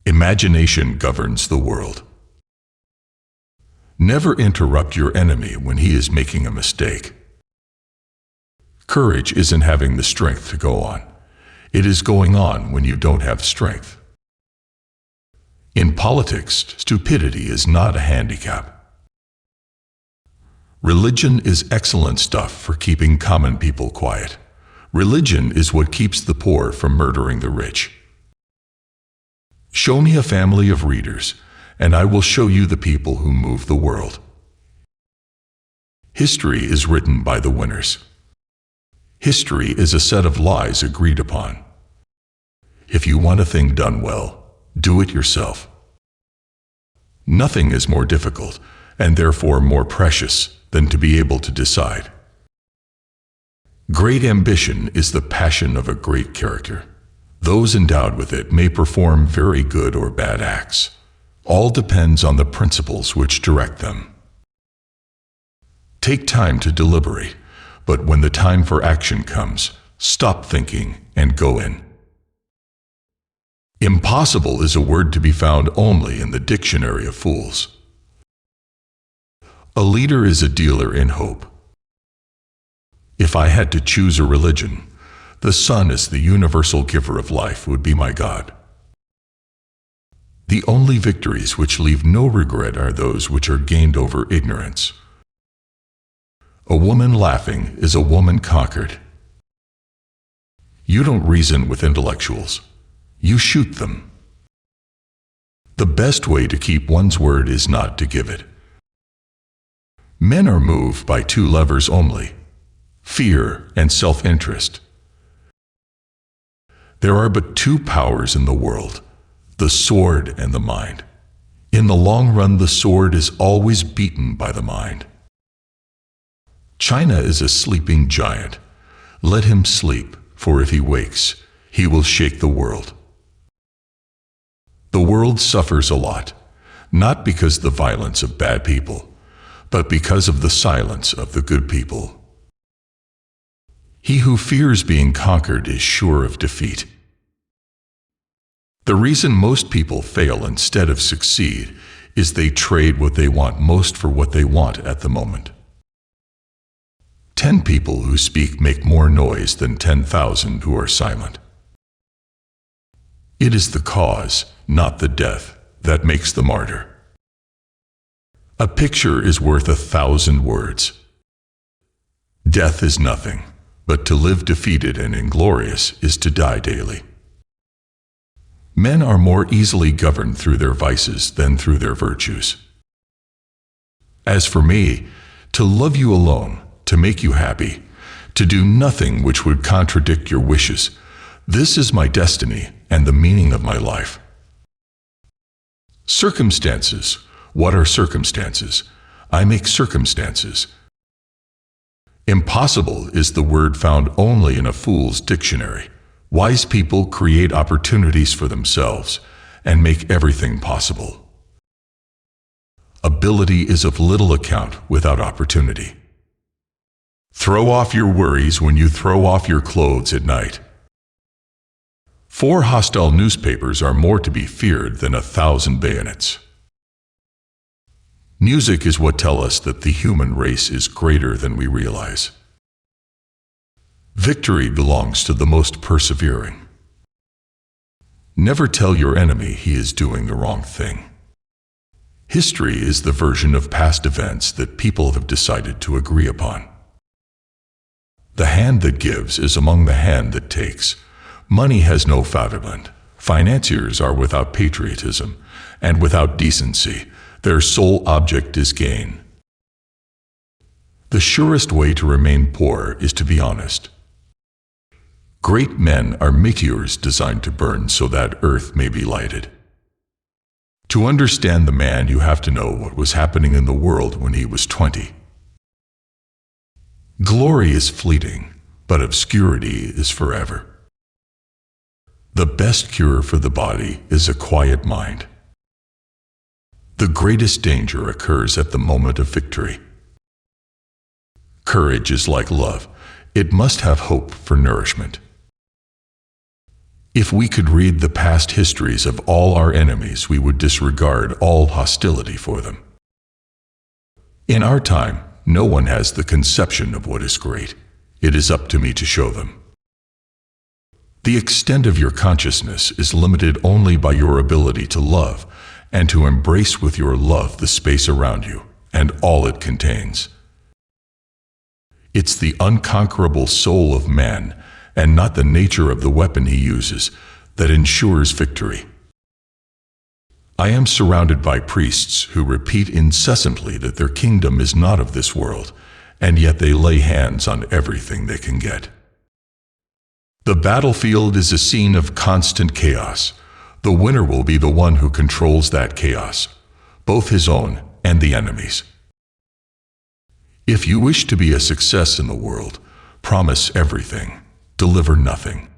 Imagination governs the world. Never interrupt your enemy when he is making a mistake. Courage isn't having the strength to go on. It is going on when you don't have strength. In politics, stupidity is not a handicap. Religion is excellent stuff for keeping common people quiet. Religion is what keeps the poor from murdering the rich. Show me a family of readers, and I will show you the people who move the world. History is written by the winners. History is a set of lies agreed upon. If you want a thing done well, do it yourself. Nothing is more difficult, and therefore more precious, than to be able to decide. Great ambition is the passion of a great character. Those endowed with it may perform very good or bad acts. All depends on the principles which direct them. Take time to deliberate, but when the time for action comes, stop thinking and go in. Impossible is a word to be found only in the dictionary of fools. A leader is a dealer in hope. If I had to choose a religion, the sun as the universal giver of life would be my God. The only victories which leave no regret are those which are gained over ignorance. A woman laughing is a woman conquered. You don't reason with intellectuals. You shoot them. The best way to keep one's word is not to give it. Men are moved by two levers only: fear and self-interest. There are but two powers in the world: the sword and the mind. In the long run, the sword is always beaten by the mind. China is a sleeping giant. Let him sleep, for if he wakes, he will shake the world. The world suffers a lot, not because of the violence of bad people, but because of the silence of the good people. He who fears being conquered is sure of defeat. The reason most people fail instead of succeed is they trade what they want most for what they want at the moment. 10 people who speak make more noise than 10,000 who are silent. It is the cause, not the death, that makes the martyr. A picture is worth 1,000 words. Death is nothing, but to live defeated and inglorious is to die daily. Men are more easily governed through their vices than through their virtues. As for me, to love you alone, to make you happy, to do nothing which would contradict your wishes, this is my destiny and the meaning of my life. Circumstances. What are circumstances? I make circumstances. Impossible is the word found only in a fool's dictionary. Wise people create opportunities for themselves and make everything possible. Ability is of little account without opportunity. Throw off your worries when you throw off your clothes at night. 4 hostile newspapers are more to be feared than 1,000 bayonets. Music is what tells us that the human race is greater than we realize. Victory belongs to the most persevering. Never tell your enemy he is doing the wrong thing. History is the version of past events that people have decided to agree upon. The hand that gives is among the hand that takes. Money has no fatherland. Financiers are without patriotism, and without decency. Their sole object is gain. The surest way to remain poor is to be honest. Great men are meteors designed to burn so that earth may be lighted. To understand the man, you have to know what was happening in the world when he was 20. Glory is fleeting, but obscurity is forever. The best cure for the body is a quiet mind. The greatest danger occurs at the moment of victory. Courage is like love. It must have hope for nourishment. If we could read the past histories of all our enemies, we would disregard all hostility for them. In our time, no one has the conception of what is great. It is up to me to show them. The extent of your consciousness is limited only by your ability to love and to embrace with your love the space around you and all it contains. It's the unconquerable soul of man, and not the nature of the weapon he uses, that ensures victory. I am surrounded by priests who repeat incessantly that their kingdom is not of this world, and yet they lay hands on everything they can get. The battlefield is a scene of constant chaos. The winner will be the one who controls that chaos, both his own and the enemy's. If you wish to be a success in the world, promise everything, deliver nothing.